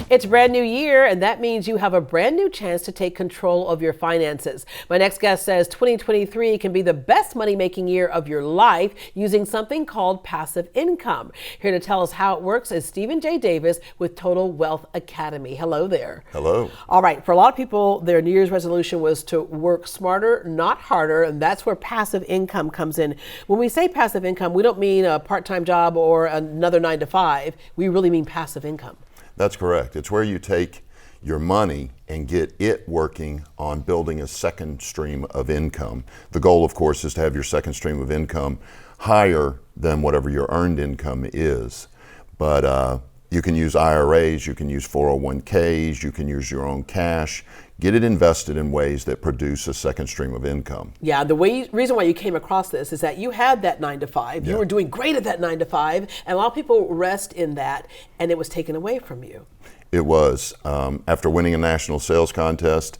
It's a brand new year, and that means you have a brand new chance to take control of your finances. My next guest says 2023 can be the best money-making year of your life using something called passive income. Here to tell us how it works is Stephen J. Davis with Total Wealth Academy. Hello there. Hello. All right, for a lot of people, their New Year's resolution was to work smarter, not harder, and that's where passive income comes in. When we say passive income, we don't mean a part-time job or another 9 to 5. We really mean passive income. That's correct. It's where you take your money and get it working on building a second stream of income. The goal, of course, is to have your second stream of income higher than whatever your earned income is. But you can use IRAs, you can use 401ks, you can use your own cash. Get it invested in ways that produce a second stream of income. Yeah, the reason why you came across this is that you had that 9 to 5. You were doing great at that 9 to 5, and a lot of people rest in that, and it was taken away from you. It was. After winning a national sales contest,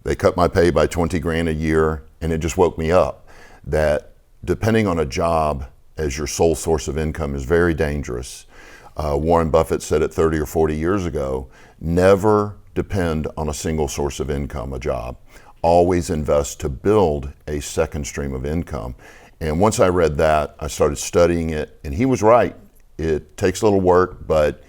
they cut my pay by 20 grand a year, and it just woke me up that depending on a job as your sole source of income is very dangerous. Warren Buffett said it 30 or 40 years ago, never depend on a single source of income, a job. Always invest to build a second stream of income. And once I read that, I started studying it, and he was right. It takes a little work, but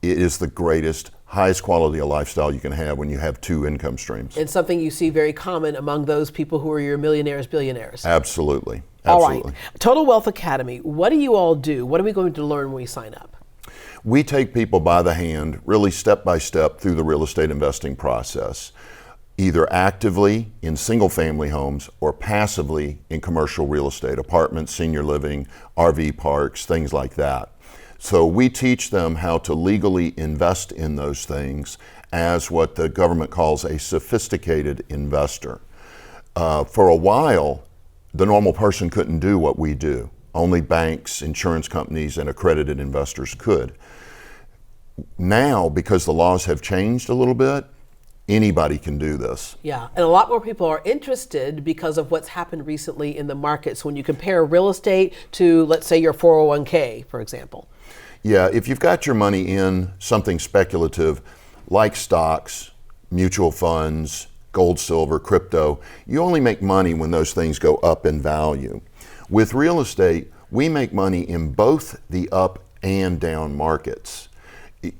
it is the greatest, highest quality of lifestyle you can have when you have two income streams. And something you see very common among those people who are your millionaires, billionaires. Absolutely. All right. Total Wealth Academy, what do you all do? What are we going to learn when we sign up? We take people by the hand, really step by step through the real estate investing process, either actively in single family homes or passively in commercial real estate, apartments, senior living, RV parks, things like that. So we teach them how to legally invest in those things as what the government calls a sophisticated investor. For a while, the normal person couldn't do what we do. Only banks, insurance companies, and accredited investors could. Now, because the laws have changed a little bit, anybody can do this. Yeah, and a lot more people are interested because of what's happened recently in the markets. When you compare real estate to, let's say, your 401k, for example. Yeah, if you've got your money in something speculative like stocks, mutual funds, gold, silver, crypto, you only make money when those things go up in value. With real estate, we make money in both the up and down markets.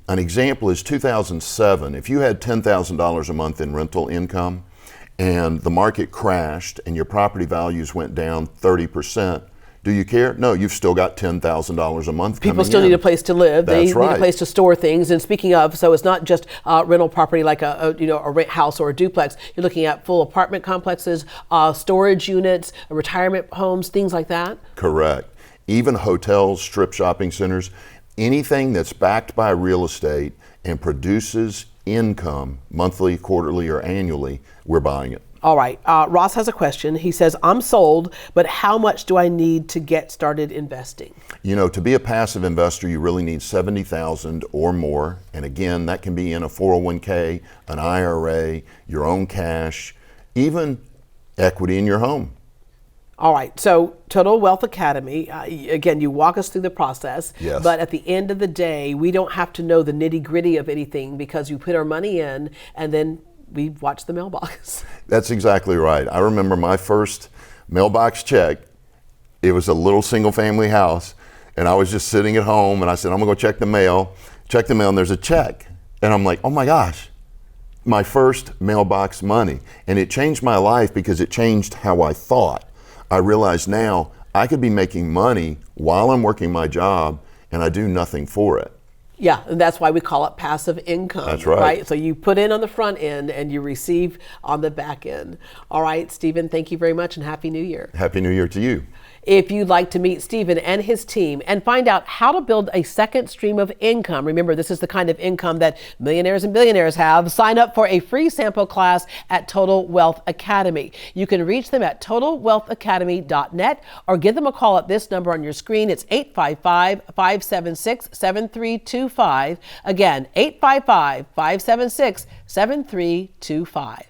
An example is 2007. If you had $10,000 a month in rental income and the market crashed and your property values went down 30%, do you care? No, you've still got $10,000 a month. People still need a place to live. They need a place to store things. And speaking of, so it's not just rental property like a rent house or a duplex. You're looking at full apartment complexes, storage units, retirement homes, things like that. Correct. Even hotels, strip shopping centers, anything that's backed by real estate and produces income monthly, quarterly, or annually, we're buying it. All right. Ross has a question. He says, I'm sold, but how much do I need to get started investing? You know, to be a passive investor, you really need $70,000 or more. And again, that can be in a 401k, an IRA, your own cash, even equity in your home. All right. So Total Wealth Academy, again, you walk us through the process. Yes. But at the end of the day, we don't have to know the nitty gritty of anything because you put our money in and then we watch the mailbox. That's exactly right. I remember my first mailbox check. It was a little single family house, and I was just sitting at home, and I said, I'm gonna go check the mail, and there's a check. And I'm like, oh my gosh, my first mailbox money. And it changed my life because it changed how I thought. I realize now I could be making money while I'm working my job, and I do nothing for it. Yeah, and that's why we call it passive income. That's right. So you put in on the front end and you receive on the back end. All right, Stephen, thank you very much and Happy New Year. Happy New Year to you. If you'd like to meet Stephen and his team and find out how to build a second stream of income, remember this is the kind of income that millionaires and billionaires have, sign up for a free sample class at Total Wealth Academy. You can reach them at totalwealthacademy.net or give them a call at this number on your screen. It's 855-576-7325. Again, 855-576-7325.